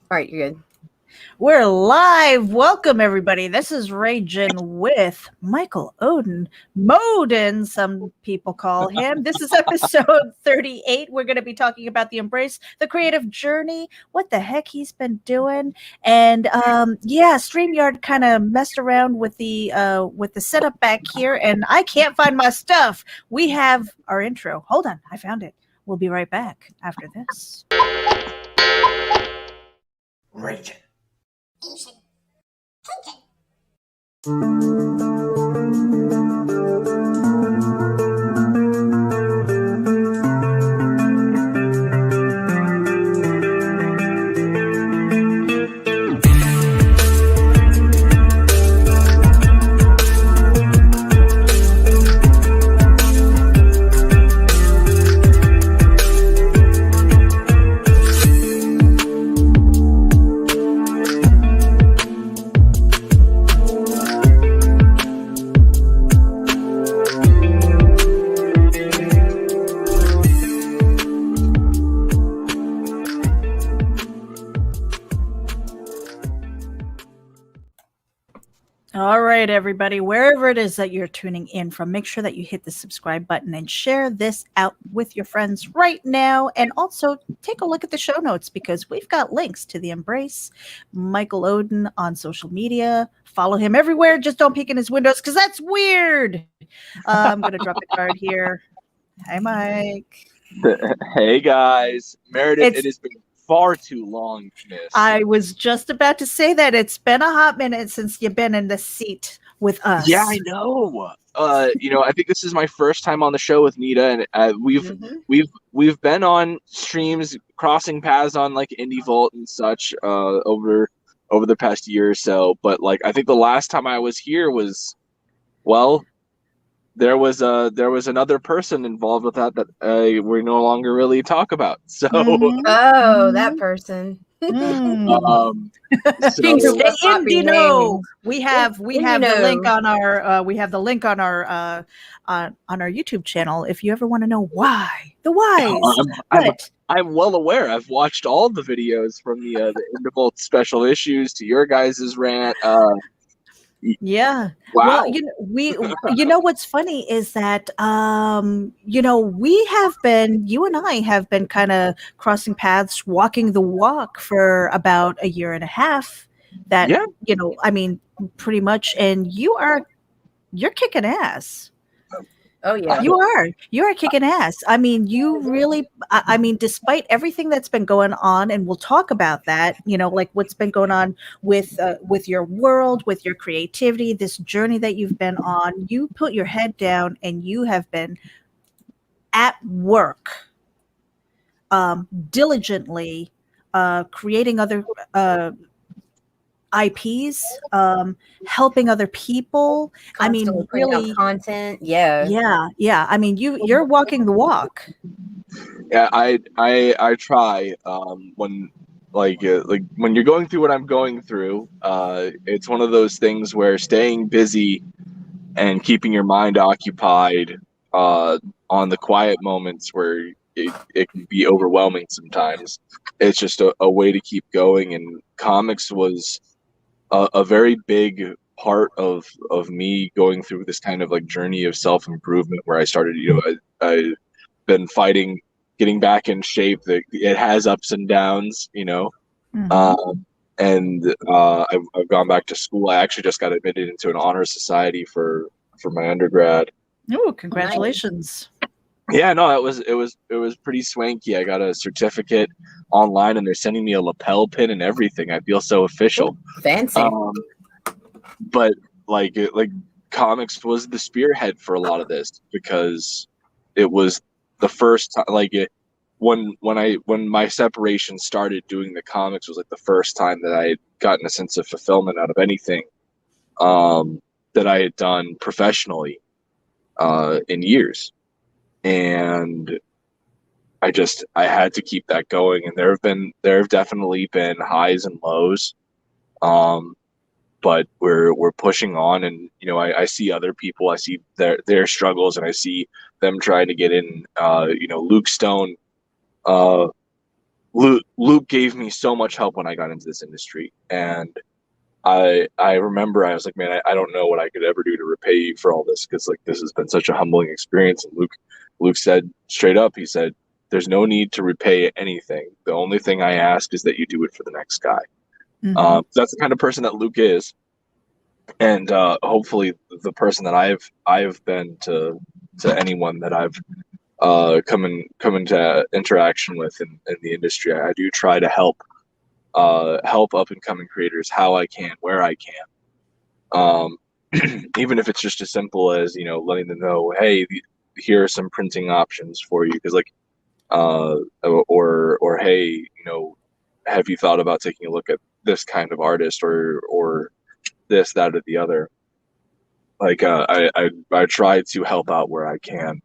All right, you're good. We're live. Welcome, everybody. This is RAGIN with Michael Oden. Moden, some people call him. This is episode 38. We're going to be talking about the embrace, the creative journey, what the heck he's been doing. And StreamYard kind of messed around with the setup back here, and I can't find my stuff. We have our intro. Hold on, I found it. We'll be right back after this. RAGIN. Asian. Hagen. All right, everybody, wherever it is that you're tuning in from, make sure that you hit the subscribe button and share this out with your friends right now. And also take a look at the show notes because we've got links to the Embrace, Michael Oden on social media. Follow him everywhere. Just don't peek in his windows because that's weird. I'm going to drop the card here. Hi, Mike. Hey guys, Meredith, it has been far too long, miss. I was just about to say that it's been a hot minute since you've been in the seat with us. Yeah, I know. I think this is my first time on the show with Nita, and we've been on streams, crossing paths on like Indie Vault and such over the past year or so. But like, I think the last time I was here was, well, there was another person involved with that we no longer really talk about. So Oh, that person. So, Indie know. We have the link on our on our YouTube channel if you ever want to know why. The whys. I'm well aware. I've watched all the videos from the Indie special issues to your guys' rant. Yeah. Wow. Well, you know what's funny is that you and I have been kind of crossing paths, walking the walk for about a year and a half. That pretty much, and you're kicking ass. Oh yeah, you are kicking ass. I mean, you really. I mean, despite everything that's been going on, and we'll talk about that. Like what's been going on with your world, with your creativity, this journey that you've been on. You put your head down, and you have been at work, diligently, creating other IPs, helping other people. Constantly putting out content. Yeah. I mean, you're walking the walk. Yeah, I try. When when you're going through what I'm going through, it's one of those things where staying busy and keeping your mind occupied on the quiet moments where it can be overwhelming sometimes. It's just a way to keep going, and comics was a very big part of me going through this kind of like journey of self-improvement where I started, I've been fighting getting back in shape. That it has ups and downs, Mm-hmm. I've gone back to school. I actually just got admitted into an honor society for my undergrad. Oh, congratulations. Yeah, no, it was pretty swanky. I got a certificate online, and they're sending me a lapel pin and everything. I feel so official. Fancy. But like comics was the spearhead for a lot of this because it was the first time. When my separation started, doing the comics was like the first time that I had gotten a sense of fulfillment out of anything that I had done professionally in years. And I had to keep that going, and there have definitely been highs and lows, but we're pushing on, and I see other people, I see their struggles, and I see them trying to get in. Luke Stone Luke gave me so much help when I got into this industry, and I remember I was like, man, I don't know what I could ever do to repay you for all this, because like this has been such a humbling experience. And Luke said straight up, he said, "There's no need to repay anything. The only thing I ask is that you do it for the next guy." Mm-hmm. That's the kind of person that Luke is, and hopefully the person that I've been to anyone that I've come into interaction with in the industry. I do try to help up and coming creators how I can, where I can. Even if it's just as simple as, you know, letting them know, hey, here are some printing options for you, because like or hey, you know, have you thought about taking a look at this kind of artist, or this, that, or the other. Like I try to help out where I can,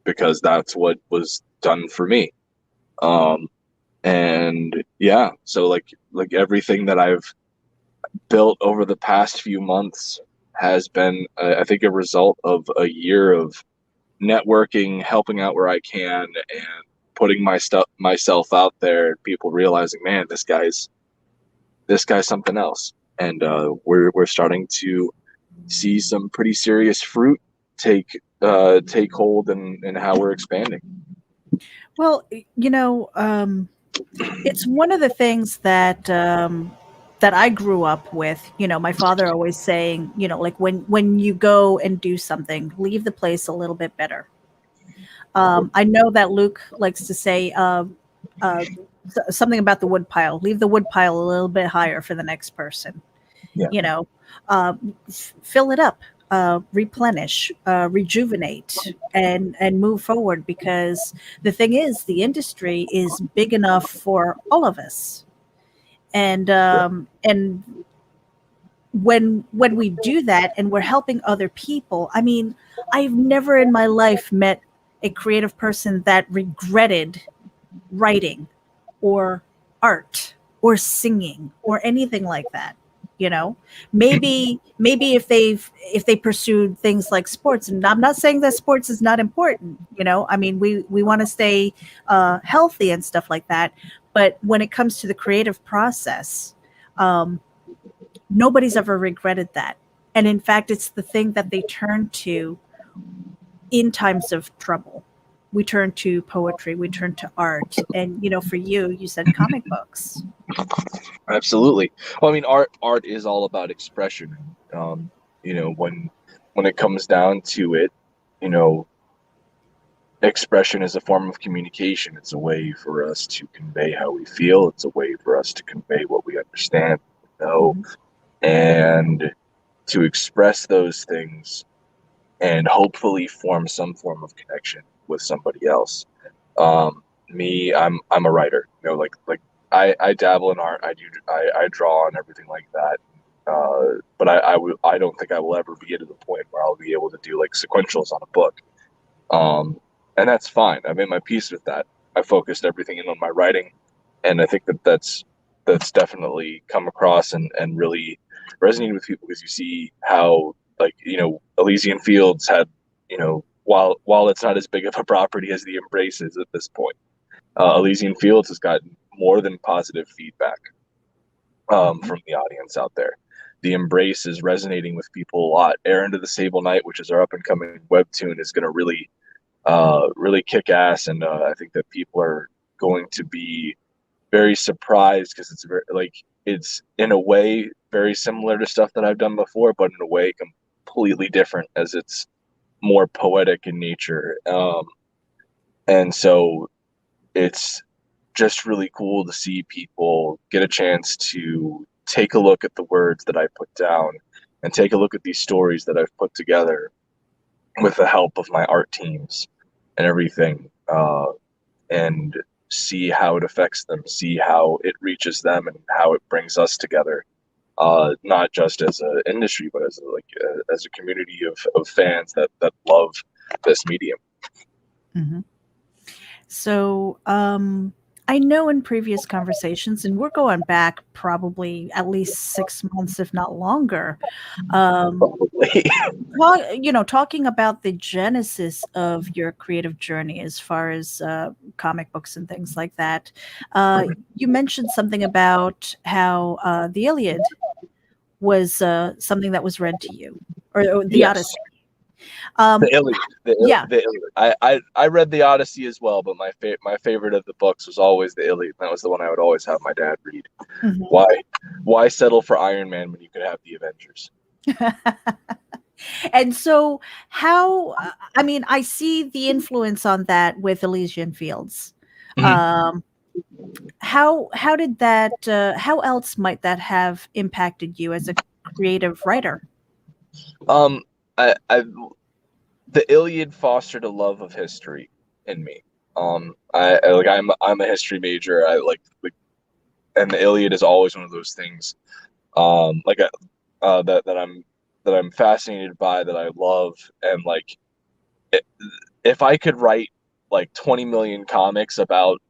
because that's what was done for me. And yeah, so like everything that I've built over the past few months has been, I think, a result of a year of networking, helping out where I can, and putting myself out there. People realizing, man, this guy's something else, and we're starting to see some pretty serious fruit take hold in how we're expanding. Well, you know, it's one of the things that that I grew up with. You know, my father always saying, you know, like when you go and do something, leave the place a little bit better. I know that Luke likes to say something about the wood pile. Leave the wood pile a little bit higher for the next person. Yeah. You know, fill it up, replenish, rejuvenate, and move forward. Because the thing is, the industry is big enough for all of us, and when we do that and we're helping other people, I mean, I've never in my life met a creative person that regretted writing or art or singing or anything like that. You know, maybe if they pursued things like sports, and I'm not saying that sports is not important, you know, I mean, we want to stay healthy and stuff like that, but when it comes to the creative process, nobody's ever regretted that. And in fact, it's the thing that they turn to in times of trouble. We turn to poetry, we turn to art. And, you know, for you said comic books. Absolutely. Well, I mean, art is all about expression. You know, when it comes down to it, you know, expression is a form of communication. It's a way for us to convey how we feel. It's a way for us to convey what we understand, you know, and to express those things and hopefully form some form of connection with somebody else. Me, I'm a writer, you know, like I dabble in art. I draw and everything like that. But I don't think I will ever be to the point where I'll be able to do like sequentials on a book. And that's fine. I made my peace with that. I focused everything in on my writing, and I think that's definitely come across and really resonated with people, because you see how, like, you know, Elysian Fields had, you know, while it's not as big of a property as the Embrace is at this point, Elysian Fields has gotten more than positive feedback from the audience out there. The Embrace is resonating with people a lot. Errand of the Sable Knight, which is our up and coming webtoon, is going to really kick ass, and I think that people are going to be very surprised, because it's very, like, it's in a way very similar to stuff that I've done before, but in a way completely different, as it's more poetic in nature. And so it's just really cool to see people get a chance to take a look at the words that I put down, and take a look at these stories that I've put together with the help of my art teams and everything, and see how it affects them, see how it reaches them, and how it brings us together, not just as an industry, but as as a community of fans that love this medium. Mm-hmm. So I know in previous conversations, and we're going back probably at least 6 months, if not longer, Probably. talking about the genesis of your creative journey as far as comic books and things like that. You mentioned something about how the Iliad was something that was read to you, or the Yes. Odyssey. Um, The Iliad. yeah. The Iliad. I read the Odyssey as well, but my favorite of the books was always the Iliad. That was the one I would always have my dad read. Mhm. Why settle for Iron Man when you could have the Avengers? And so, how? I mean, I see the influence on that with Elysian Fields. Mhm. How did that? How else might that have impacted you as a creative writer? I the Iliad fostered a love of history in me. I'm a history major. And the Iliad is always one of those things. That I'm fascinated by, that I love, and like, it, if I could write like 20 million comics about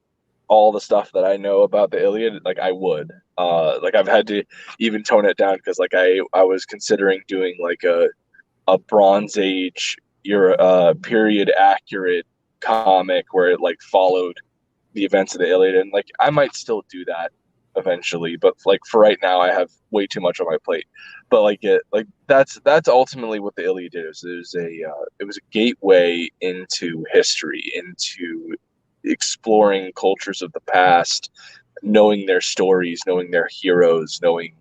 all the stuff that I know about the Iliad, like I would. Like I've had to even tone it down because like I was considering doing like a Bronze Age period accurate comic where it like followed the events of the Iliad, and like I might still do that eventually, but like for right now I have way too much on my plate. But that's ultimately what the Iliad did. It was a gateway into history, into exploring cultures of the past, knowing their stories, knowing their heroes, knowing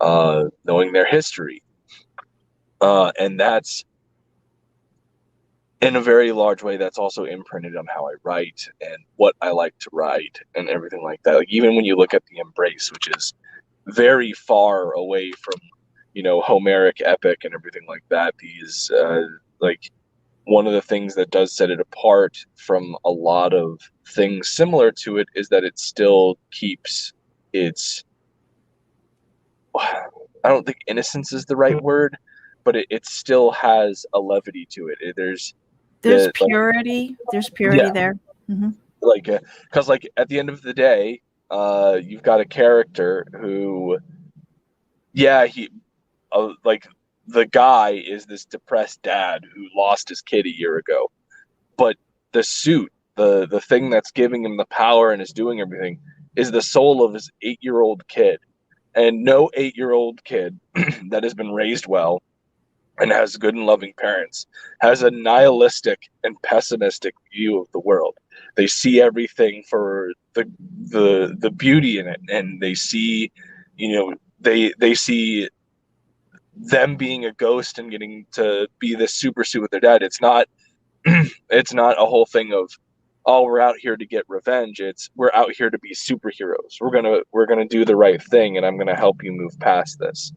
their history, and that's, in a very large way, that's also imprinted on how I write and what I like to write and everything like that. Like even when you look at the Embrace, which is very far away from, Homeric epic and everything like that, these like one of the things that does set it apart from a lot of things similar to it is that it still keeps its, I don't think innocence is the right word, but it still has a levity to it. There's The like purity. There's purity yeah, there. Hmm. like because like at the end of the day, you've got a character who, yeah, like the guy is this depressed dad who lost his kid a year ago, but the suit, the thing that's giving him the power and is doing everything, is the soul of his 8-year-old kid. And no 8-year-old kid that has been raised well and has good and loving parents has a nihilistic and pessimistic view of the world. They see everything for the beauty in it, and they see, they see them being a ghost and getting to be this super suit with their dad. It's not it's not a whole thing of, oh, we're out here to get revenge. It's, we're out here to be superheroes. We're gonna do the right thing, and I'm gonna help you move past this.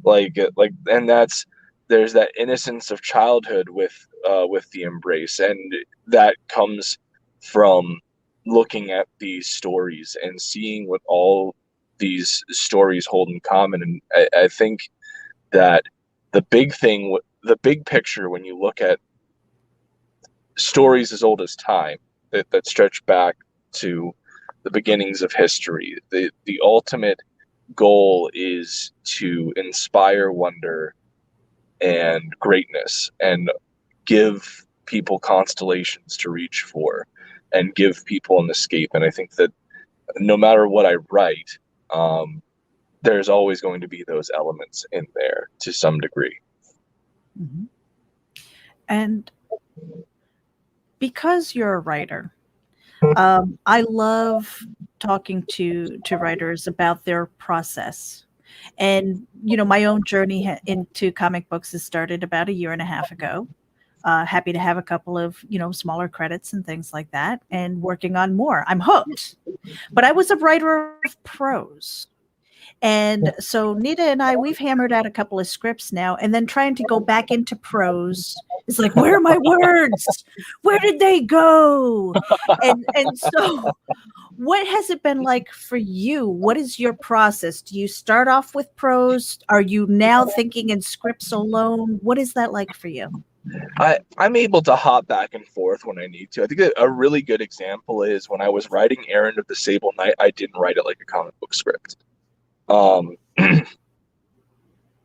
And that's, there's that innocence of childhood with the Embrace, and that comes from looking at these stories and seeing what all these stories hold in common. And I think that the big picture, when you look at stories as old as time, that stretch back to the beginnings of history, the ultimate goal is to inspire wonder and greatness, and give people constellations to reach for, and give people an escape. And I think that no matter what I write, there's always going to be those elements in there to some degree. Hmm. And because you're a writer, I love talking to writers about their process. And my own journey into comic books has started about a year and a half ago. Happy to have a couple of smaller credits and things like that, and working on more. I'm hooked. But I was a writer of prose. And so Nita and I, we've hammered out a couple of scripts now, and then trying to go back into prose is like, where are my words? Where did they go? And so what has it been like for you? What is your process? Do you start off with prose? Are you now thinking in scripts alone? What is that like for you? I'm able to hop back and forth when I need to. I think a really good example is when I was writing Errand of the Sable Knight, I didn't write it like a comic book script.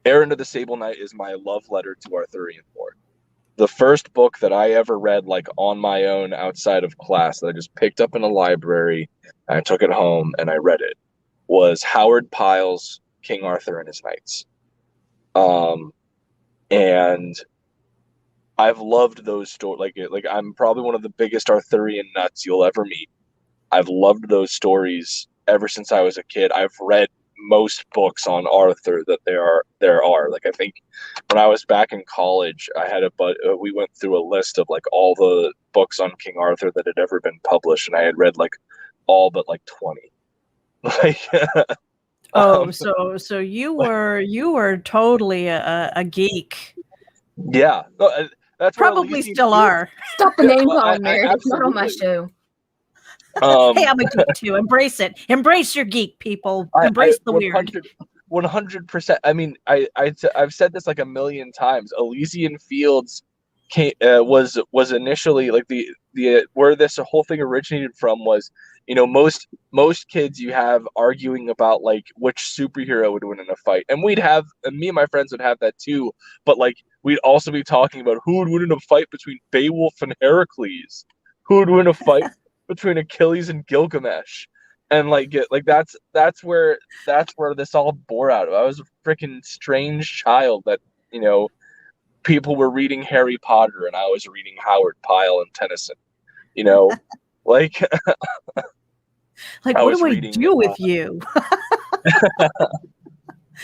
Errand of the Sable Knight is my love letter to Arthurian lore. The first book that I ever read like on my own outside of class that I just picked up in a library and I took it home and I read it was Howard Pyle's King Arthur and His Knights. And I've loved those stories. Like I'm probably one of the biggest Arthurian nuts you'll ever meet. I've loved those stories ever since I was a kid. I've read most books on Arthur that there are. Like I think when I was back in college, we went through a list of like all the books on King Arthur that had ever been published, and I had read like all but like 20. Like, so you were totally a geek. Yeah, that's probably still are. Stop the name calling, Meredith. It's not on my show. Hey, I'm a geek too. Embrace it. Embrace your geek, people. Embrace the weird. 100%. I mean, I've said this like a million times. Elysian Fields was initially like the where this whole thing originated from was, you know, most kids you have arguing about like which superhero would win in a fight, and me and my friends would have that too. But like we'd also be talking about who would win in a fight between Beowulf and Heracles, who would win a fight between Achilles and Gilgamesh, and like that's where this all bore out of. I was a freaking strange child that, you know, people were reading Harry Potter and I was reading Howard Pyle and Tennyson, you know, like like what do I do with you?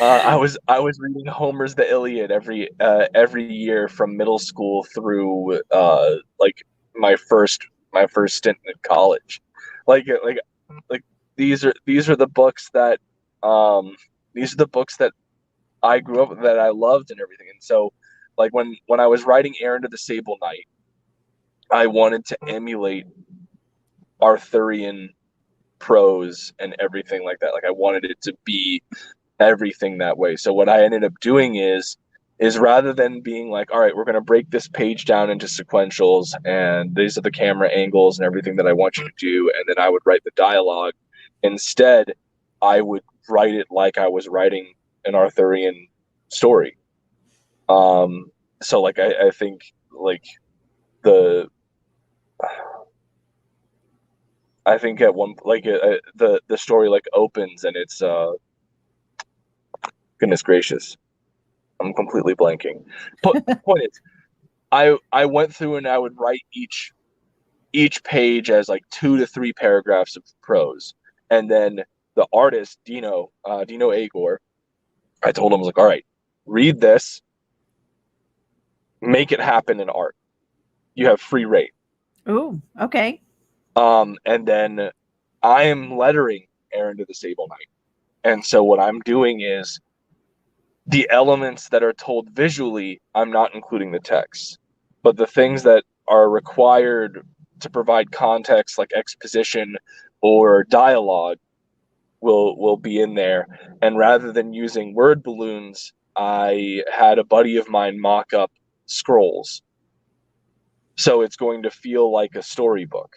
I was reading Homer's The Iliad every year from middle school through like my first stint in college. Like these are the books that I grew up with, that I loved and everything. And so like when I was writing Errand of the Sable Knight, I wanted to emulate Arthurian prose and everything like that. Like I wanted it to be everything that way. So what I ended up doing is rather than being like, all right, we're going to break this page down into sequentials and these are the camera angles and everything that I want you to do, and then I would write the dialogue. Instead, I would write it like I was writing an Arthurian story. So like I think like I think at one like the story like opens and it's goodness gracious, I'm completely blanking. But point is, I went through and I would write each page as like 2 to 3 paragraphs of prose, and then the artist Dino Agor, I told him, I was like, all right, read this, make it happen in art. You have free reign. Oh, okay. And then I am lettering Errand of the Sable Knight, and so what I'm doing is the elements that are told visually, I'm not including the text, but the things that are required to provide context, like exposition or dialogue, will be in there. And rather than using word balloons, I had a buddy of mine mock up scrolls, so it's going to feel like a storybook.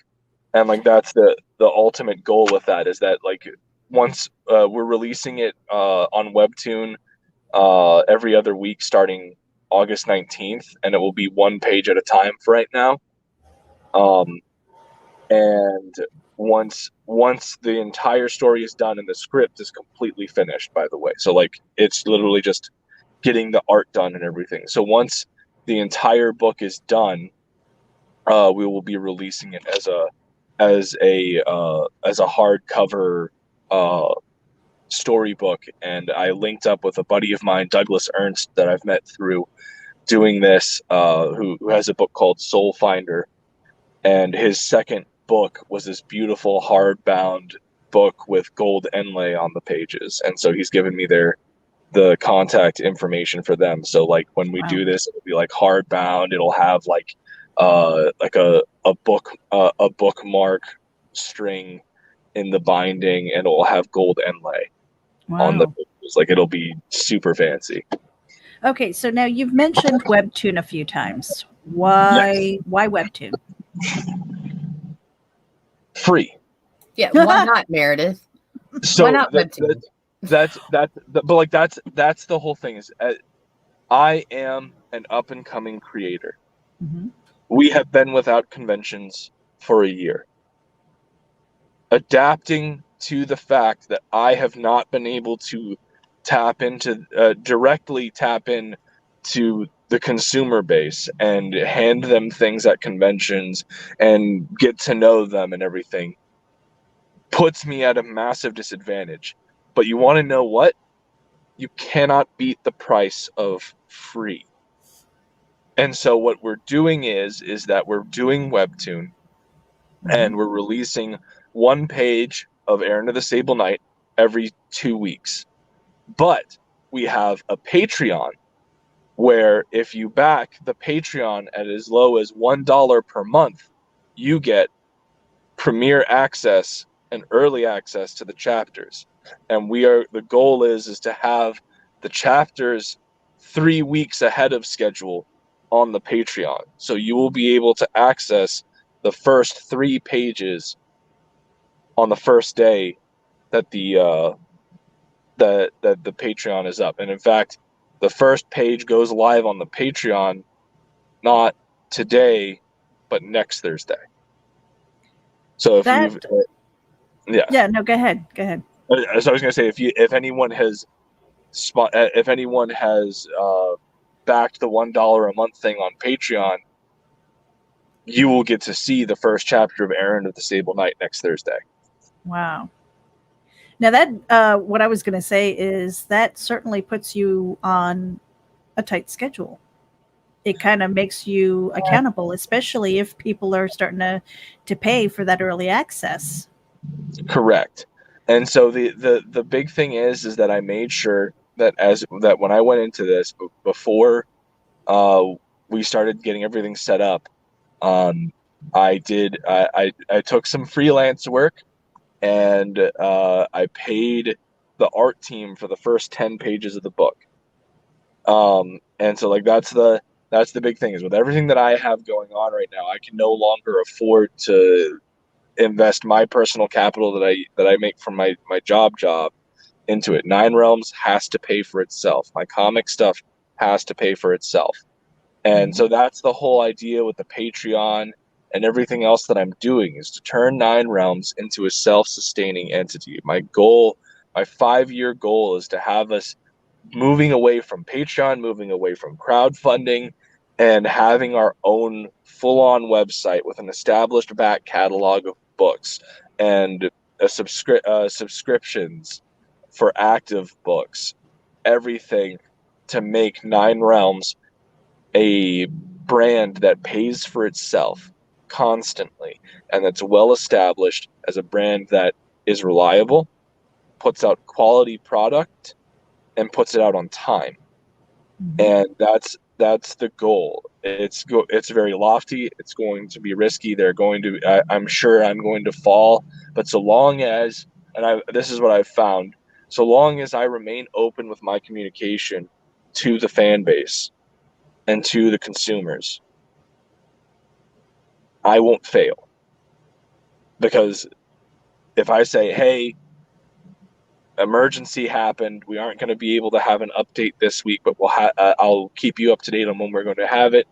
And like that's the ultimate goal with that, is that like once we're releasing it on Webtoon every other week starting August 19th, and it will be 1 page at a time for right now. And once the entire story is done and the script is completely finished, by the way, so like it's literally just getting the art done and everything. So once the entire book is done, we will be releasing it as a hardcover storybook. And I linked up with a buddy of mine, Douglas Ernst, that I've met through doing this, who has a book called Soul Finder, and his second book was this beautiful hardbound book with gold inlay on the pages, and so he's given me the contact information for them. So like when we do this, it'll be like hardbound, it'll have like a bookmark string in the binding, and it'll have gold inlay on the pages. Like it'll be super fancy. Okay, so now you've mentioned Webtoon a few times. Why Webtoon? Free. Yeah, why not, Meredith? So Why not Webtoon? that's but like that's the whole thing is I am an up and coming creator. Mhm. We have been without conventions for a year. Adapting to the fact that I have not been able to directly tap in to the consumer base and hand them things at conventions and get to know them and everything puts me at a massive disadvantage. But you want to know what? You cannot beat the price of free. And so what we're doing is that we're doing Webtoon and we're releasing one page of Errand of the Sable Knight every 2 weeks. But we have a Patreon where if you back the Patreon at as low as $1 per month, you get premier access and early access to the chapters. And the goal is to have the chapters 3 weeks ahead of schedule on the Patreon. So you will be able to access the first 3 pages on the first day that the Patreon is up. And in fact, the first page goes live on the Patreon not today, but next Thursday. So if you've Yeah, no, go ahead. So I was going to say, if anyone has backed the $1 a month thing on Patreon, you will get to see the first chapter of Errand of the Sable Knight next Thursday. Wow. Now that what I was going to say is that certainly puts you on a tight schedule. It kind of makes you accountable, especially if people are starting to pay for that early access. Correct. And so the big thing is that I made sure that when I went into this before we started getting everything set up, I took some freelance work and I paid the art team for the first 10 pages of the book. And so like that's the big thing is with everything that I have going on right now, I can no longer afford to invest my personal capital that I make from my job into it. Nine Realms has to pay for itself. My comic stuff has to pay for itself. And so that's the whole idea with the Patreon and everything else that I'm doing is to turn Nine Realms into a self-sustaining entity. My 5-year goal is to have us moving away from Patreon, moving away from crowdfunding, and having our own full-on website with an established back catalog of books and subscriptions for active books, everything to make Nine Realms a brand that pays for itself constantly and that's well established as a brand that is reliable, puts out quality product, and puts it out on time. And that's the goal. It's very lofty. It's going to be risky. I'm sure I'm going to fall, but so long as, this is what I've found, so long as I remain open with my communication to the fan base and to the consumers, I won't fail. Because if I say, hey, emergency happened, we aren't going to be able to have an update this week, but I'll keep you up to date on when we're going to have it,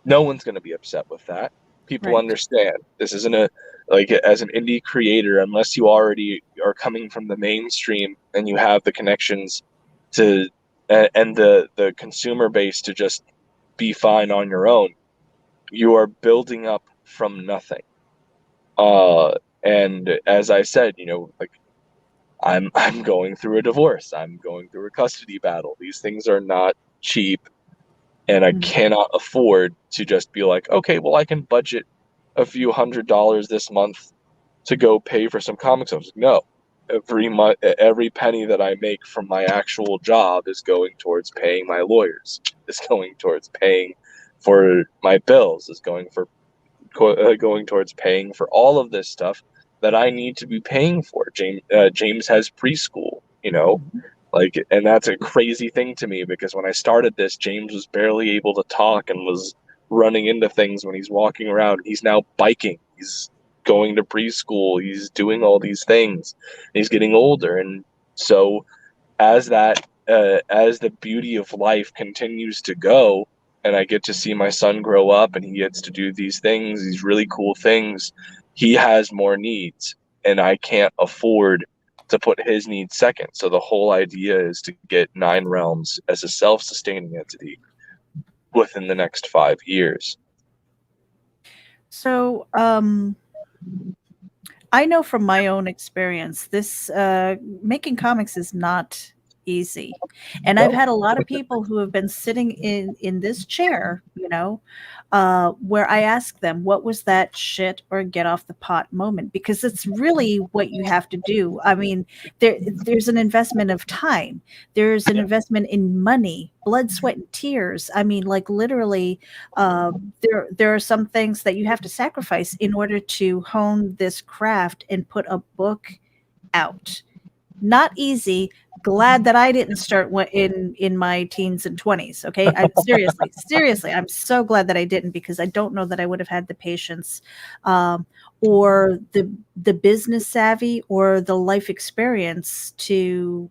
no one's going to be upset with that. People understand this isn't as an indie creator, unless you already are coming from the mainstream and you have the connections to and the consumer base to just be fine on your own, you are building up from nothing. And as I said, I'm going through a divorce. I'm going through a custody battle. These things are not cheap, and I cannot afford to just be like, okay, well, I can budget a few $100s this month to go pay for some comics. No, every penny that I make from my actual job is going towards paying my lawyers. Is going towards paying for my bills. Is going towards paying for all of this stuff that I need to be paying for. James has preschool, and that's a crazy thing to me because when I started this, James was barely able to talk and was running into things when he's walking around. He's now biking. He's going to preschool. He's doing all these things. He's getting older, and so as the beauty of life continues to go, and I get to see my son grow up, and he gets to do these things, these really cool things, he has more needs, and I can't afford to put his needs second. So the whole idea is to get Nine Realms as a self-sustaining entity within the next 5 years. So, I know from my own experience, this making comics is not easy, and I've had a lot of people who have been sitting in this chair, where I ask them, what was that shit or get off the pot moment? Because it's really what you have to do. I mean, there's an investment of time, there's an investment in money, blood, sweat, and tears. I mean, like literally, there are some things that you have to sacrifice in order to hone this craft and put a book out. Not easy. Glad that I didn't start in my teens and 20s. Okay, seriously, I'm so glad that I didn't, because I don't know that I would have had the patience, or the business savvy, or the life experience to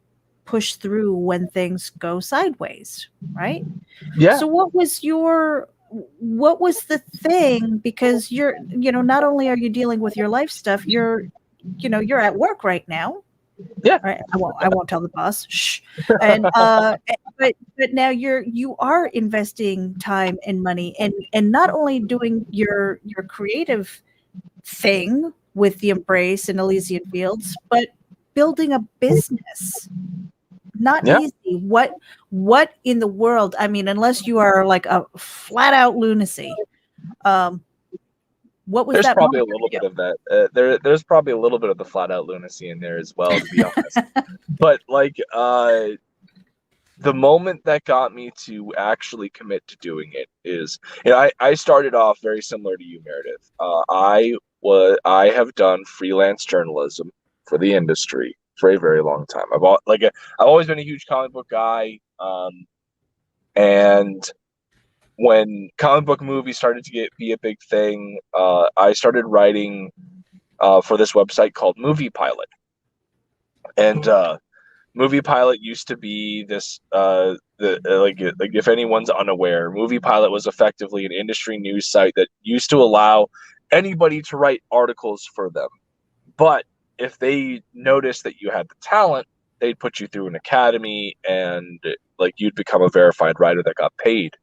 push through when things go sideways. Right? Yeah. So what was the thing? Because you're, not only are you dealing with your life stuff, you're at work right now. Yeah. Right. I won't tell the boss. Shh. And but now you are investing time and money, and not only doing your creative thing with the Embrace and Elysian Fields, but building a business. Not easy. What in the world? I mean, unless you are like a flat out lunacy. What was there's that? Probably a little bit of that. There's probably a little bit of the flat out lunacy in there as well, to be honest. But like, the moment that got me to actually commit to doing it is, I started off very similar to you, Meredith. I have done freelance journalism for the industry for a very long time. I've always been a huge comic book guy, and when comic book movies started to be a big thing, I started writing for this website called Movie Pilot. And Movie Pilot used to be this, if anyone's unaware, Movie Pilot was effectively an industry news site that used to allow anybody to write articles for them. But if they noticed that you had the talent, they'd put you through an academy, and you'd become a verified writer that got paid.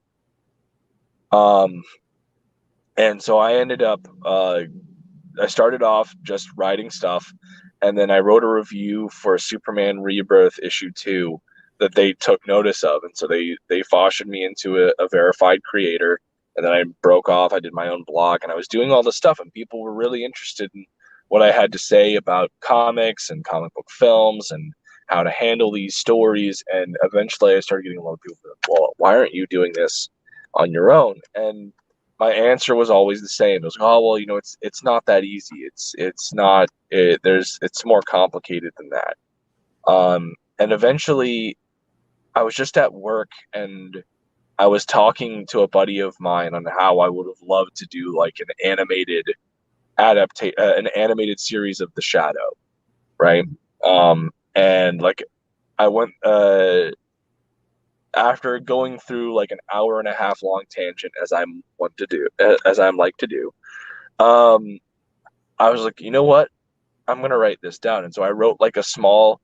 And so I ended up, I started off just writing stuff, and then I wrote a review for Superman Rebirth issue 2 that they took notice of. And so they fashioned me into a verified creator. And then I broke off, I did my own blog, and I was doing all this stuff, and people were really interested in what I had to say about comics and comic book films and how to handle these stories. And eventually I started getting a lot of people, well, why aren't you doing this on your own? And my answer was always the same. It was, oh, well, it's not that easy. It's more complicated than that. And eventually I was just at work, and I was talking to a buddy of mine on how I would have loved to do like an animated series of The Shadow, right? And like I went, after going through like an hour and a half long tangent, as I'm like to do, I was like, you know what? I'm gonna write this down. And so I wrote like a small,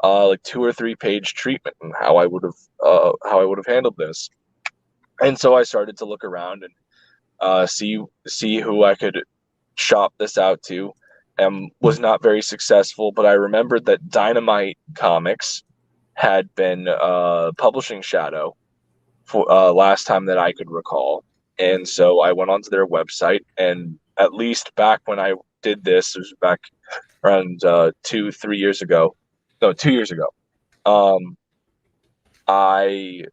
2 or 3 page treatment on how I would have handled this. And so I started to look around and see who I could shop this out to, and was not very successful. But I remembered that Dynamite Comics had been publishing Shadow for last time that I could recall. And so I went onto their website, and at least back when I did this, it was back around 2 years ago. I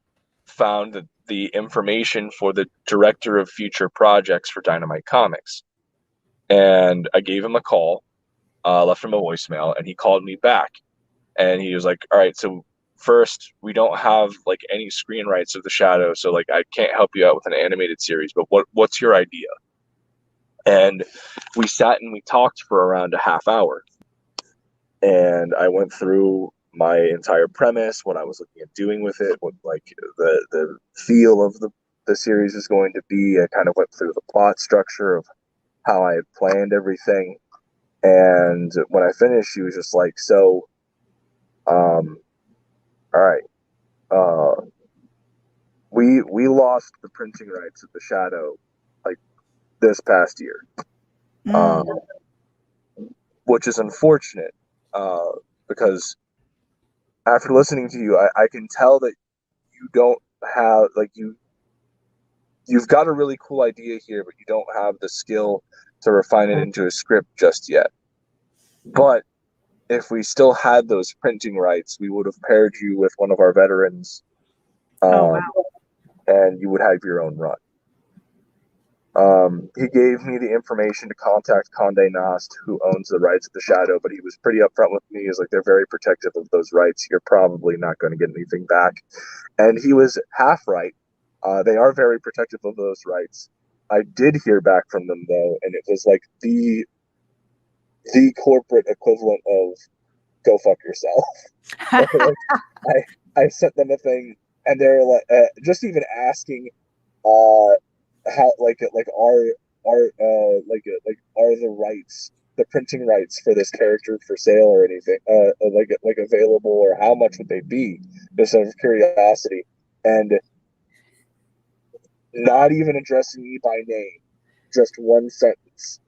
found that the information for the director of future projects for Dynamite Comics. And I gave him a call, left him a voicemail, and he called me back. And he was like, all right, so first, we don't have like any screen rights of the Shadow, so like I can't help you out with an animated series, but what's your idea? And we sat and we talked for around a half hour, and I went through my entire premise, what I was looking at doing with it, what like the feel of the series is going to be. I kind of went through the plot structure of how I had planned everything, and when I finished, she was just like, "So, all right, we lost the printing rights of the Shadow like this past year, which is unfortunate because after listening to you, I can tell that you don't have like you've got a really cool idea here, but you don't have the skill to refine it into a script just yet. But if we still had those printing rights, we would have paired you with one of our veterans, and you would have your own run." He gave me the information to contact Condé Nast, who owns the rights of the Shadow, but he was pretty upfront with me. He's like, they're very protective of those rights. You're probably not going to get anything back. And he was half right. They are very protective of those rights. I did hear back from them, though, and it was like the corporate equivalent of go fuck yourself. I sent them a thing, and they're like, just even asking, how like are the rights, the printing rights for this character for sale or anything, like available, or how much would they be, just out of curiosity, and not even addressing me by name, just one sentence: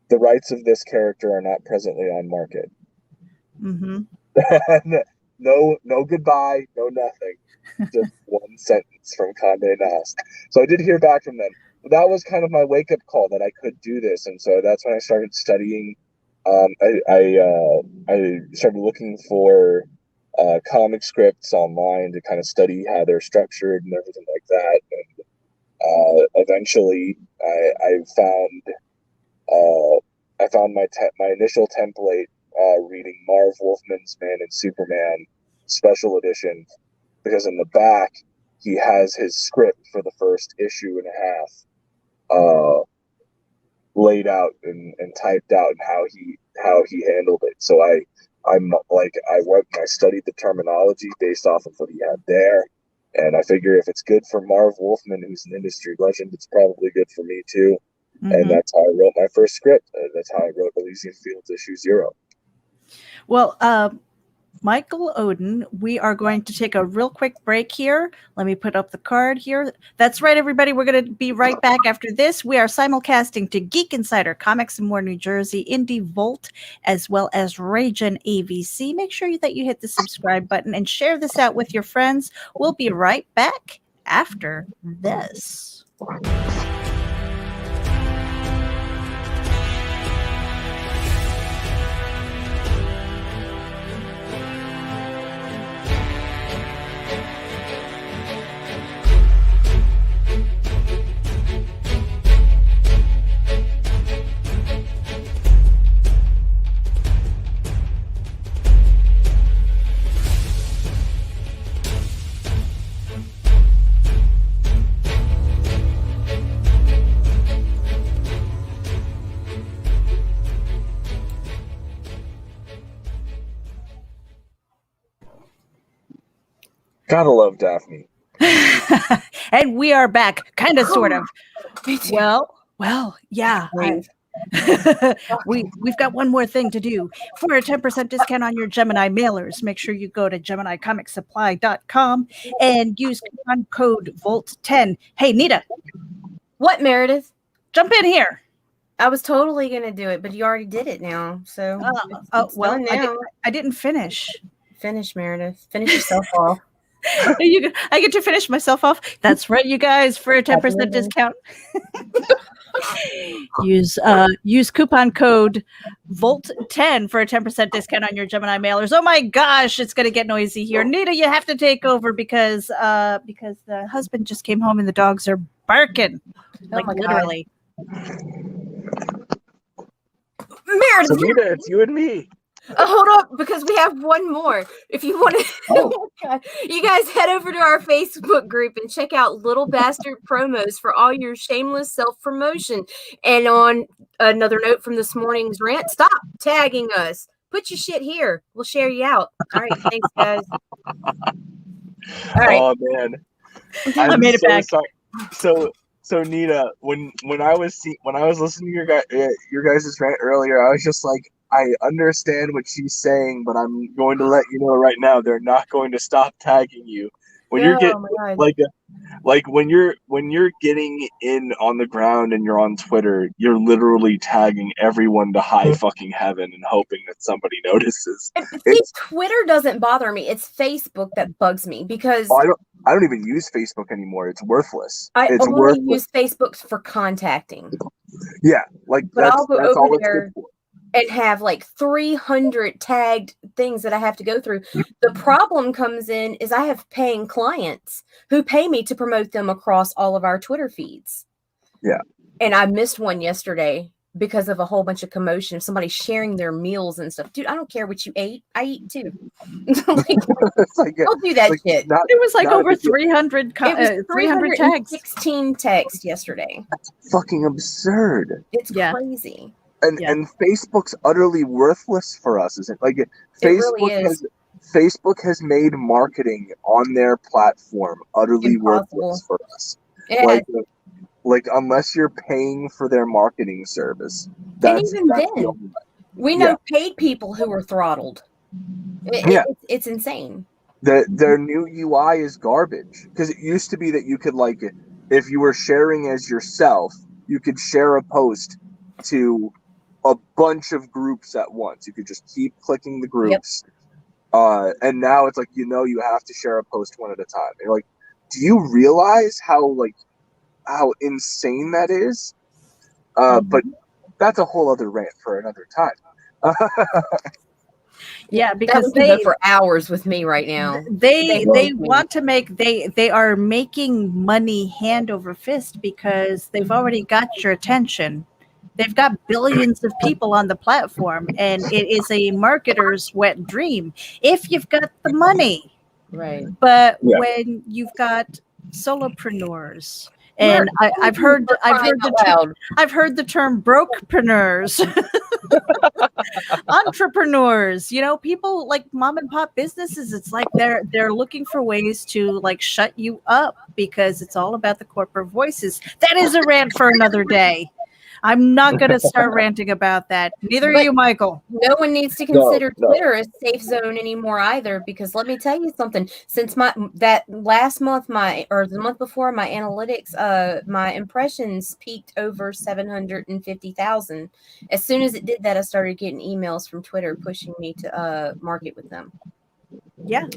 the rights of this character are not presently on market. No goodbye, no nothing. Just one sentence from Condé Nast. So I did hear back from them. That was kind of my wake-up call that I could do this, and so that's when I started studying. I started looking for comic scripts online to kind of study how they're structured and everything like that. And eventually, I found my initial template reading Marv Wolfman's Man and Superman Special Edition, because in the back he has his script for the first issue and a half laid out and typed out, and how he handled it. So I studied the terminology based off of what he had there, and I figure if it's good for Marv Wolfman, who's an industry legend, it's probably good for me too. And that's how I wrote my first script. That's how I wrote Elysian Fields issue 0. Well, Michael Oden, we are going to take a real quick break here. Let me put up the card here. That's right, everybody. We're going to be right back after this. We are simulcasting to Geek Insider, Comics and More New Jersey, Indie Volt, as well as RAGIN AVC. Make sure that you hit the subscribe button and share this out with your friends. We'll be right back after this. Gotta love Daphne. And we are back, kind of, sort of. Well, yeah. We've got one more thing to do. For a 10% discount on your Gemini mailers, make sure you go to GeminiComicSupply.com and use coupon code VOLT10. Hey, Nita. What, Meredith? Jump in here. I was totally going to do it, but you already did it now. So, it's well, done now. I didn't finish. Finish, Meredith. Finish yourself off. I get to finish myself off. That's right, you guys, for a 10% discount. Use coupon code VOLT10 for a 10% discount on your Gemini mailers. Oh my gosh, it's gonna get noisy here. Nita, you have to take over because the husband just came home and the dogs are barking. Like literally. Meredith, so Nita, it's you and me. Hold up, because we have one more. If you want to, you guys head over to our Facebook group and check out Little Bastard promos for all your shameless self-promotion. And on another note from this morning's rant, stop tagging us. Put your shit here. We'll share you out. All right, thanks, guys. All right. Oh man, I made it back. Sorry. So Nita, when I was listening to your guys' rant earlier, I was just like, I understand what she's saying, but I'm going to let you know right now, they're not going to stop tagging you. When you're getting like when you're getting in on the ground and you're on Twitter, you're literally tagging everyone to high fucking heaven and hoping that somebody notices. See, Twitter doesn't bother me. It's Facebook that bugs me because I don't even use Facebook anymore. It's worthless. It's only use Facebook for contacting. Yeah, like but that's I'll go all over it's there good for. and have like 300 tagged things that I have to go through. The problem comes in is I have paying clients who pay me to promote them across all of our Twitter feeds. Yeah. And I missed one yesterday because of a whole bunch of commotion of somebody sharing their meals and stuff. Dude, I don't care what you ate. I eat too. Don't do that shit. It was like over 300 300 tags. 16 texts yesterday. That's fucking absurd. It's crazy. And Facebook's utterly worthless for us, isn't it? Like Facebook has made marketing on their platform utterly worthless for us. Like unless you're paying for their marketing service. That's then we know paid people who are throttled. It's insane. Their new UI is garbage because it used to be that you could if you were sharing as yourself, you could share a post to a bunch of groups at once. You could just keep clicking the groups. And now it's like, you have to share a post one at a time. And you're like, do you realize how insane that is? But that's a whole other rant for another time. Yeah, because they go for hours with me right now. They want to make they are making money hand over fist because they've already got your attention. They've got billions of people on the platform, and it is a marketer's wet dream if you've got the money. Right. But when you've got solopreneurs, and I've heard the term brokepreneurs, entrepreneurs, people like mom and pop businesses. It's like they're looking for ways to shut you up because it's all about the corporate voices. That is a rant for another day. I'm not going to start ranting about that. Neither are you, Michael. No one needs to consider Twitter a safe zone anymore either, because let me tell you something. Since the month before, my analytics, my impressions peaked over 750,000. As soon as it did that, I started getting emails from Twitter pushing me to market with them. Yeah.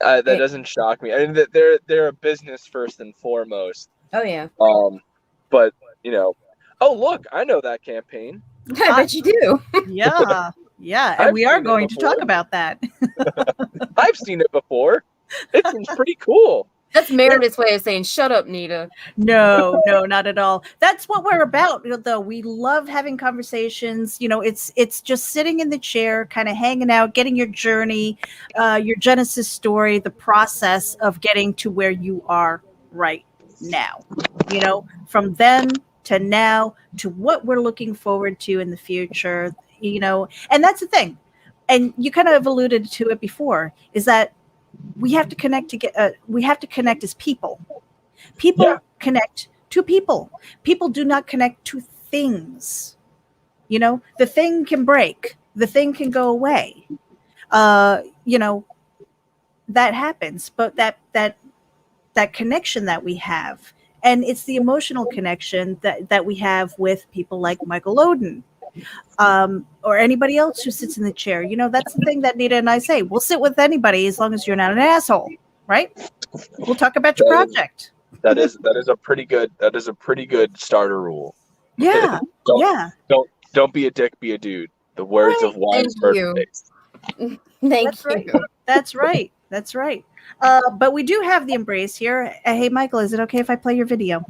That doesn't shock me. I mean, they're a business first and foremost. Oh yeah. But oh look, I know that campaign. I bet you do. Yeah. And we are going to talk about that. I've seen it before. It seems pretty cool. That's Meredith's way of saying, shut up, Nita. No, not at all. That's what we're about, though. We love having conversations. It's just sitting in the chair, kind of hanging out, getting your journey, your Genesis story, the process of getting to where you are right now. From then to now to what we're looking forward to in the future, and that's the thing. And you kind of alluded to it before, is that we have to connect we have to connect as people. People connect to people. People do not connect to things. The thing can break. The thing can go away. That happens. But that connection that we have, and it's the emotional connection that we have with people like Michael Oden, or anybody else who sits in the chair. That's the thing that Nita and I say. We'll sit with anybody as long as you're not an asshole, right? We'll talk about your project. That is a pretty good starter rule. Yeah. Don't be a dick, be a dude. The words of wise birthdays. Thank you. That's right. But we do have the embrace here. Hey, Michael, is it okay if I play your video?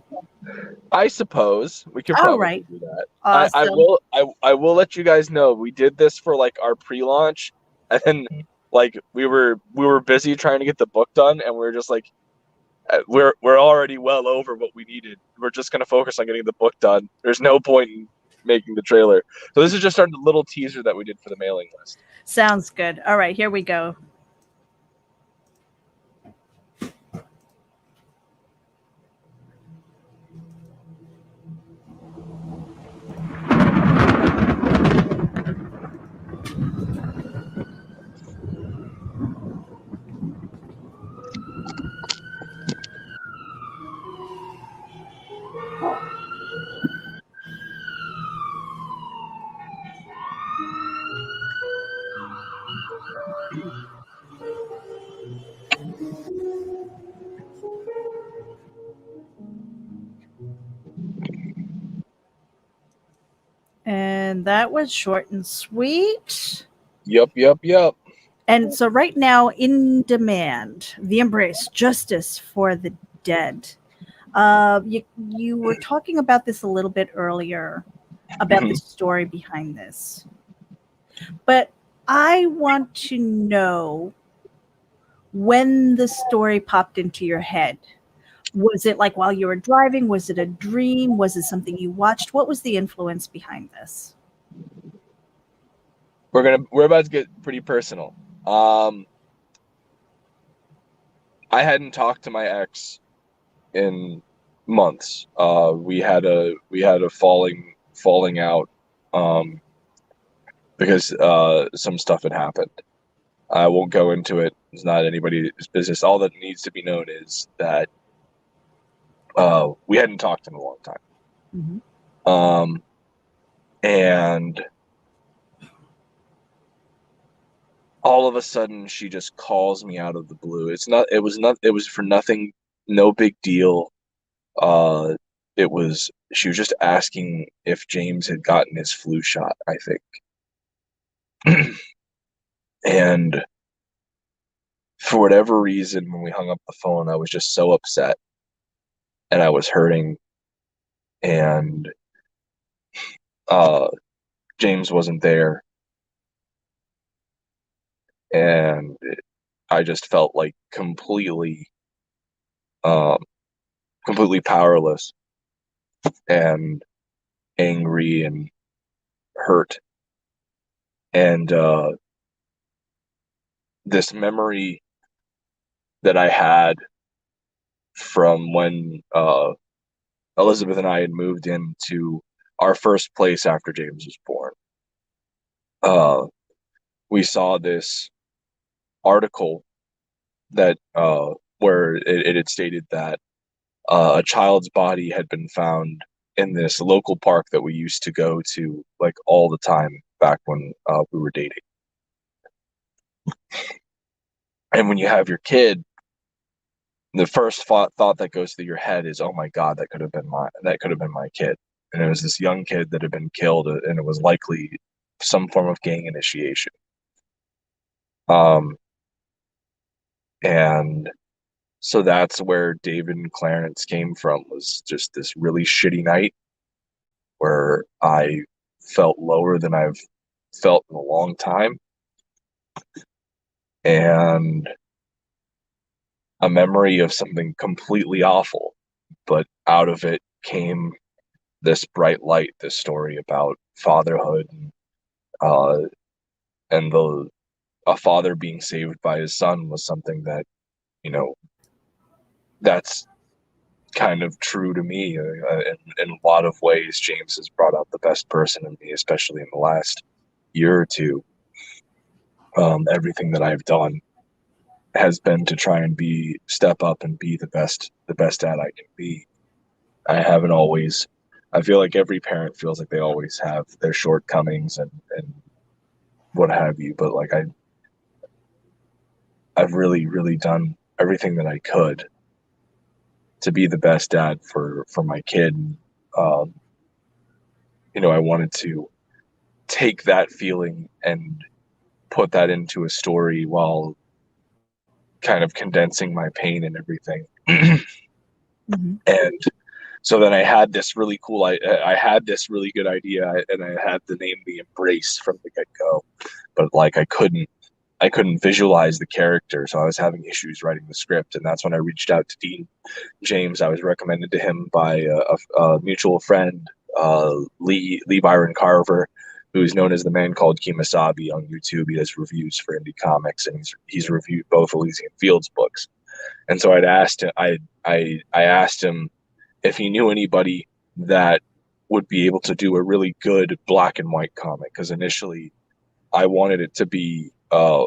I suppose we could All probably right. do that. Awesome. I will let you guys know we did this for like our pre-launch, and then like we were busy trying to get the book done, and we were just like, we're already well over what we needed. We're just gonna focus on getting the book done. There's no point in making the trailer. So this is just our little teaser that we did for the mailing list. Sounds good. All right, here we go. And that was short and sweet. Yup. And so right now, in demand, The Embrace, Justice for the Dead. You were talking about this a little bit earlier, about the story behind this. But I want to know when the story popped into your head. Was it like while you were driving? Was it a dream? Was it something you watched? What was the influence behind this? We're about to get pretty personal. I hadn't talked to my ex in months. We had a falling out because some stuff had happened. I won't go into it. It's not anybody's business. All that needs to be known is that we hadn't talked in a long time. Mm-hmm. And all of a sudden she just calls me out of the blue. It was for nothing, no big deal. She was just asking if James had gotten his flu shot, I think. And for whatever reason, when we hung up the phone, I was just so upset and I was hurting, and James wasn't there, and I just felt like completely powerless and angry and hurt. And this memory that I had from when Elizabeth and I had moved into our first place after James was born. We saw this article that where it had stated that a child's body had been found in this local park that we used to go to like all the time back when we were dating. And when you have your kid, the first thought that goes through your head is, "Oh my God, that could have been my kid." And it was this young kid that had been killed, and it was likely some form of gang initiation. And so that's where David and Clarence came from, was just this really shitty night where I felt lower than I've felt in a long time. And a memory of something completely awful, but out of it came this bright light, this story about fatherhood, and a father being saved by his son was something that, that's kind of true to me. In a lot of ways, James has brought out the best person in me, especially in the last year or two. Everything that I've done has been to try and step up and be the best dad I can be. I feel like every parent feels like they always have their shortcomings and what have you, but like I've really, really done everything that I could to be the best dad for my kid. I wanted to take that feeling and put that into a story while kind of condensing my pain and everything. Mm-hmm. And So then I had this really cool, I had this really good idea, and I had the name The Embrace from the get-go, but like I couldn't visualize the character, so I was having issues writing the script, and that's when I reached out to Dean James. I was recommended to him by a mutual friend, Lee Byron Carver, who's known as the Man Called Kemosabe on YouTube. He does reviews for indie comics, and he's reviewed both Elysian Fields books. And so I asked him if he knew anybody that would be able to do a really good black and white comic, because initially I wanted it to be I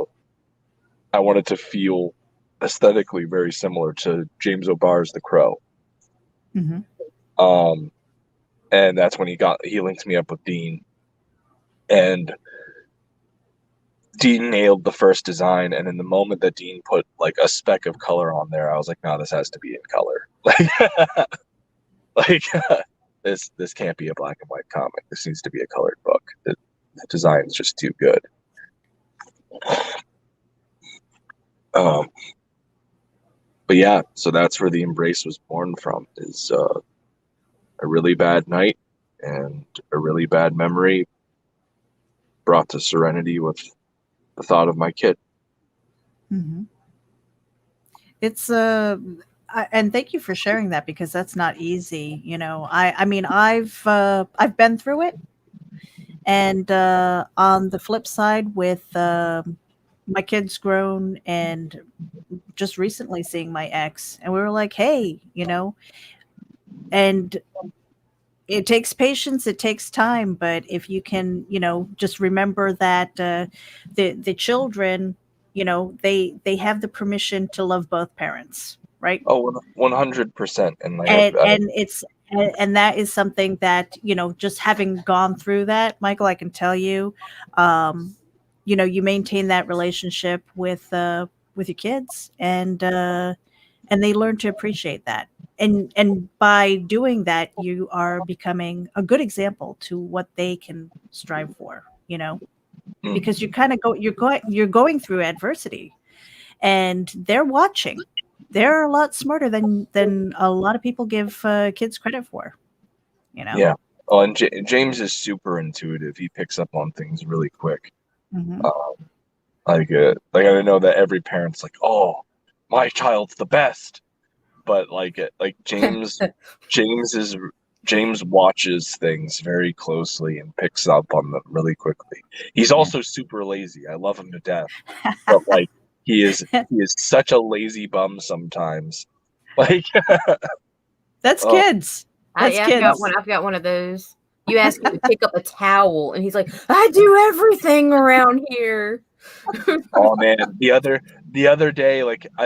wanted to feel aesthetically very similar to James O'Barr's The Crow. Mm-hmm. And that's when he linked me up with Dean, and Dean nailed the first design. And in the moment that Dean put like a speck of color on there, I was like, no, this has to be in color. Like this can't be a black and white comic. This needs to be a colored book. The design is just too good. But yeah, so that's where The Embrace was born from, is a really bad night and a really bad memory brought to serenity with the thought of my kid. Mm-hmm. It's and thank you for sharing that, because that's not easy. You know, I mean, I've been through it, and on the flip side, with my kids grown, and just recently seeing my ex, and we were like, hey, you know, and it takes patience, it takes time, but if you can, you know, just remember that the children, you know, they have the permission to love both parents, right? Oh, 100%. And like, And that is something that, you know, just having gone through that, Michael, I can tell you, you know, you maintain that relationship with your kids, and they learn to appreciate that. And by doing that, you are becoming a good example to what they can strive for, you know, because you kind of you're going through adversity, and they're watching. They're a lot smarter than a lot of people give kids credit for, you know? Yeah. Oh, and James is super intuitive. He picks up on things really quick. Mm-hmm. Like I know that every parent's like, oh, my child's the best. But like James watches things very closely and picks up on them really quickly. He's also super lazy. I love him to death, but like he is such a lazy bum sometimes. Like That's kids. That's yeah, kids. I've got one of those. You ask him to pick up a towel, and he's like, I do everything around here. Oh man, the other day, like I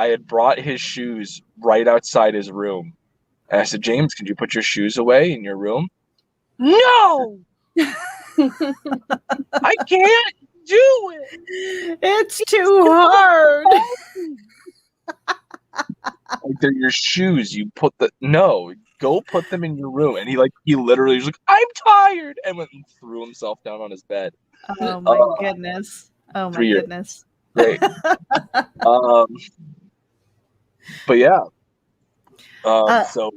had brought his shoes right outside his room, and I said, James, can you put your shoes away in your room? No, I can't do it. It's too hard. Like, they're your shoes. You go put them in your room. And he literally was like, I'm tired, and went and threw himself down on his bed. Oh my goodness. Oh my goodness. Great. But yeah. So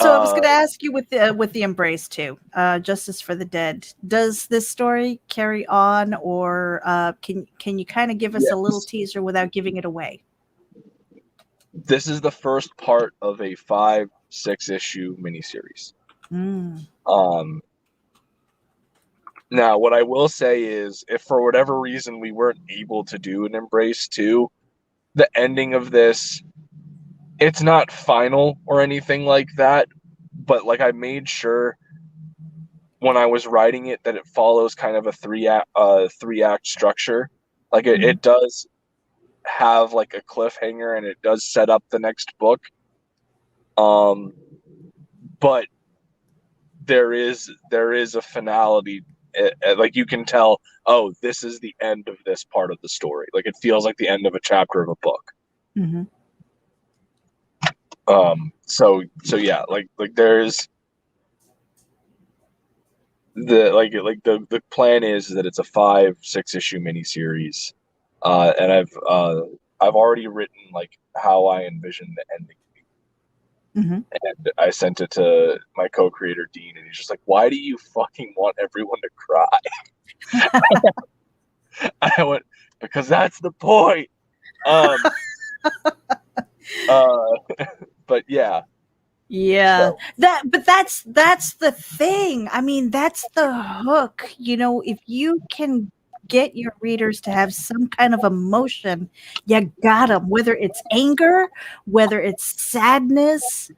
I was going to ask you with the Embrace too, Justice for the Dead. Does this story carry on, or can you kind of give us a little teaser without giving it away? This is the first part of a 5-6 issue miniseries. Now, what I will say is, if for whatever reason we weren't able to do an Embrace 2, the ending of this, it's not final or anything like that, but like I made sure when I was writing it that it follows kind of a three act structure. Like it does have like a cliffhanger, and it does set up the next book. But there is a finality. Like you can tell, oh, this is the end of this part of the story. Like it feels like the end of a chapter of a book. Mm-hmm. So yeah, like there's the plan is that it's a 5-6 issue miniseries, and I've already written like how I envision the ending. Mm-hmm. And I sent it to my co-creator Dean, and he's just like, "Why do you fucking want everyone to cry?" I went, "Because that's the point." Um, but yeah. Yeah, So, but that's the thing. I mean, that's the hook. If you can get your readers to have some kind of emotion, you got them. Whether it's anger, whether it's sadness,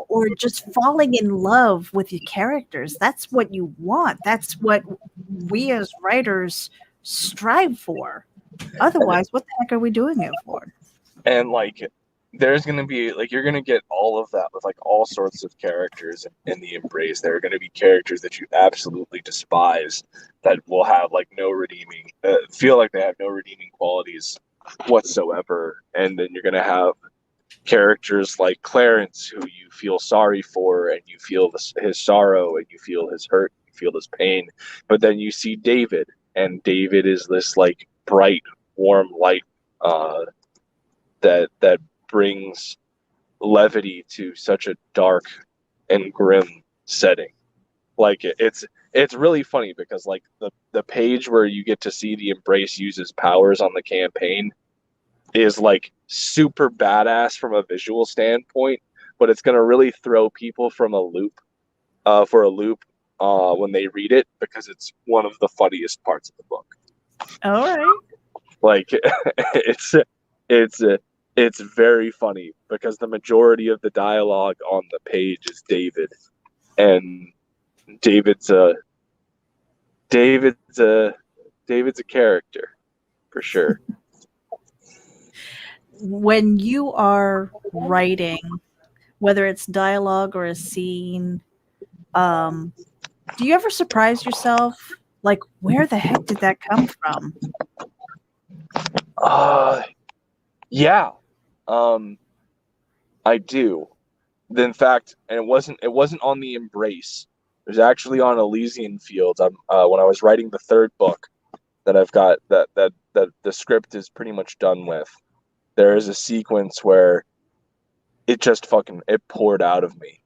or just falling in love with your characters. That's what you want. That's what we as writers strive for. Otherwise, what the heck are we doing it for? and like, there's gonna be like, you're gonna get all of that with like all sorts of characters in the Embrace. There are gonna be characters that you absolutely despise that will have like no redeeming, feel like they have no redeeming qualities whatsoever, and then you're gonna have characters like Clarence, who you feel sorry for, and you feel his sorrow, and you feel his hurt, you feel his pain. But then you see David, and David is this like bright, warm light, that brings levity to such a dark and grim setting. Like, it's really funny because like the page where you get to see the Embrace use his powers on the campaign is like super badass from a visual standpoint, but it's gonna really throw people from a loop for a loop when they read it, because it's one of the funniest parts of the book. All right. Like, it's it's it's very funny because the majority of the dialogue on the page is David, and David's a David's a David's a character for sure. When you are writing, whether it's dialogue or a scene, do you ever surprise yourself? Like, where the heck did that come from? Yeah, I do. In fact, and it wasn't on the Embrace. It was actually on Elysian Fields. When I was writing the third book that I've got, that the script is pretty much done with. There is a sequence where it poured out of me,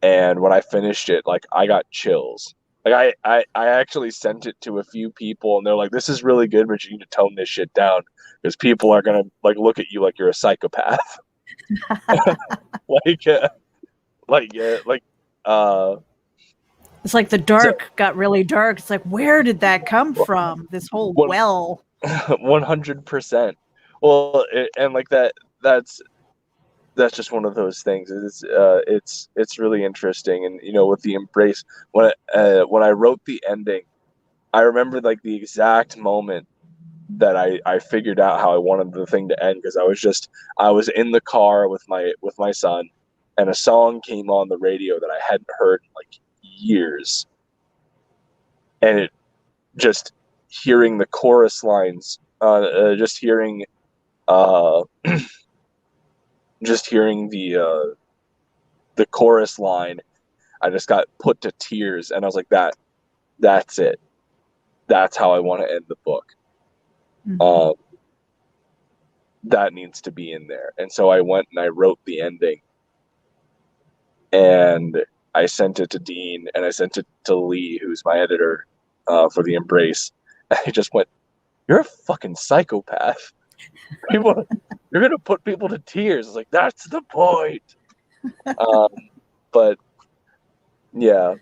and when I finished it, like, I got chills. Like, I actually sent it to a few people, and they're like, "This is really good, but you need to tone this shit down because people are gonna like look at you like you're a psychopath." like, like, It's like the dark got really dark. It's like, where did that come from? This whole one well. 100%. Well, and like that's just one of those things. It's really interesting, and with the Embrace, when I wrote the ending, I remember like the exact moment that I figured out how I wanted the thing to end, because I was in the car with my son, and a song came on the radio that I hadn't heard in like years, and it just hearing the chorus lines, just hearing uh just hearing the chorus line, I just got put to tears, and I was like, that's it. That's how I want to end the book. Mhm. That needs to be in there. And so I went and I wrote the ending, and I sent it to Dean, and I sent it to Lee, who's my editor for the Embrace. And he just went, "You're a fucking psychopath. You're gonna put people to tears." I was like, "That's the point." But yeah,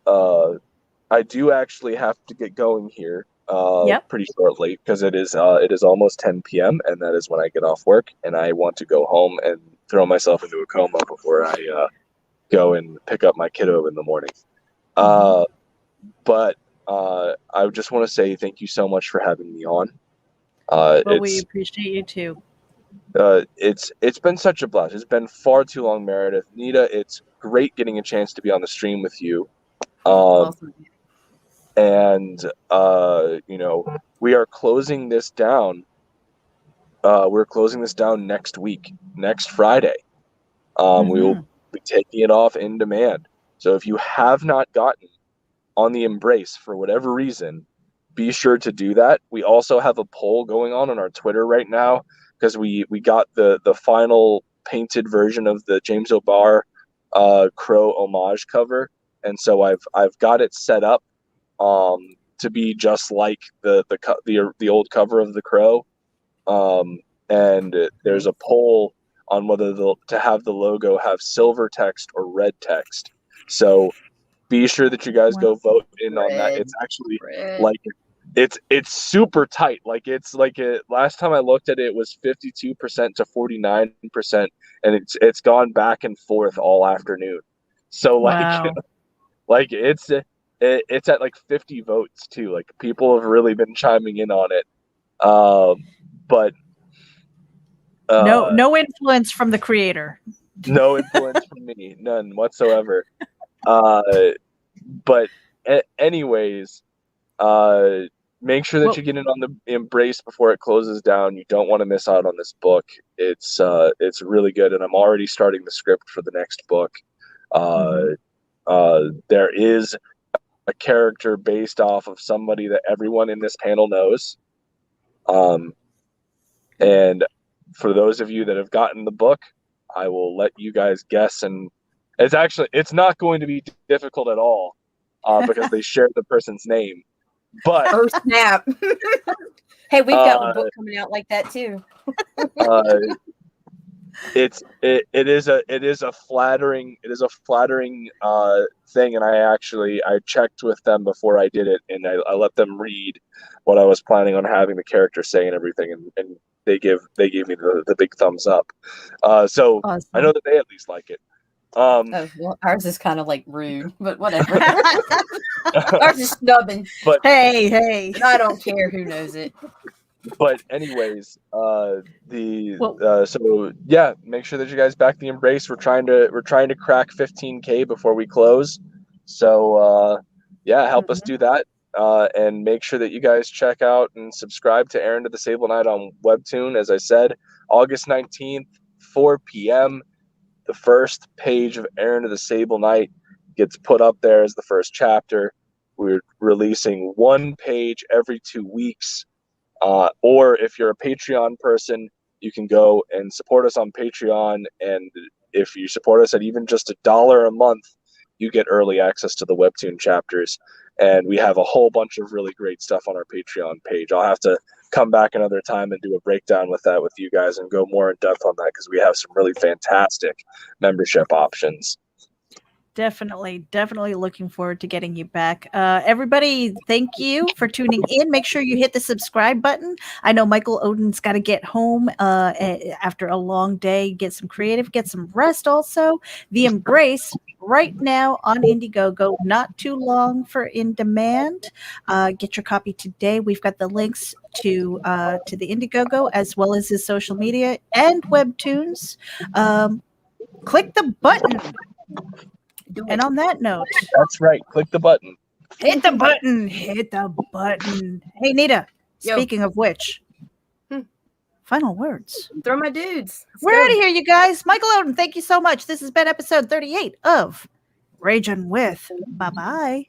I do actually have to get going here Yep. pretty shortly, because it is almost 10 p.m. and that is when I get off work, and I want to go home and throw myself into a coma before I go and pick up my kiddo in the morning. But I just want to say thank you so much for having me on. Well, we appreciate you too. It's been such a blast. It's been far too long, Meredith. Nita, it's great getting a chance to be on the stream with you. Awesome. And we are closing this down. We're closing this down next week, next Friday. We will be taking it off in demand. So if you have not gotten on the Embrace for whatever reason, be sure to do that. We also have a poll going on our Twitter right now, because we got the final painted version of the James O'Barr Crow homage cover, and so I've got it set up to be just like the old cover of the Crow, and there's a poll on whether to have the logo have silver text or red text. So be sure that you guys go vote in on that. It's actually like it's super tight. Like it's like last time I looked at it, it was 52% to 49%, and it's gone back and forth all afternoon. So like like it's at like 50 votes too. Like people have really been chiming in on it. But no influence from the creator. No influence from me, none whatsoever. But anyways, make sure that you get in on the Embrace before it closes down. You don't want to miss out on this book. It's really good, and I'm already starting the script for the next book. There is a character based off of somebody that everyone in this panel knows. And for those of you that have gotten the book, I will let you guys guess, and it's not going to be difficult at all because they share the person's name. But oh snap! Hey, we've got a book coming out like that too. It is a flattering thing, and I checked with them before I did it, and I let them read what I was planning on having the character say and everything, and they gave me the big thumbs up. So awesome. I know that they at least like it. Oh, well, ours is kind of like rude, but whatever. Ours is snubbing. But hey, I don't care who knows it. But anyways, so yeah, make sure that you guys back the Embrace. We're trying to crack 15K before we close. So yeah, help us do that. And make sure that you guys check out and subscribe to Errand of the Sable Knight on Webtoon. As I said, August 19th, 4 p.m. The first page of Errand of the Sable Knight gets put up there as the first chapter. We're releasing one page every 2 weeks. Or if you're a Patreon person, you can go and support us on Patreon. And if you support us at even just $1 a month, you get early access to the Webtoon chapters. And we have a whole bunch of really great stuff on our Patreon page. I'll have to come back another time and do a breakdown with that with you guys and go more in depth on that because we have some really fantastic membership options. Definitely looking forward to getting you back. Everybody, thank you for tuning in. Make sure you hit the subscribe button. I know Michael Oden's got to get home after a long day, get some creative, get some rest also. The Embrace right now on Indiegogo, not too long for in demand. Get your copy today. We've got the links to the Indiegogo as well as his social media and Webtoons. Click the button. And on that note, that's right. Click the button. Hit the button. Hit the button. Hey, Nita. Speaking of which, final words. Throw my dudes. We're out of here, you guys. Michael Oden, thank you so much. This has been episode 38 of Ragin' With. Bye-bye.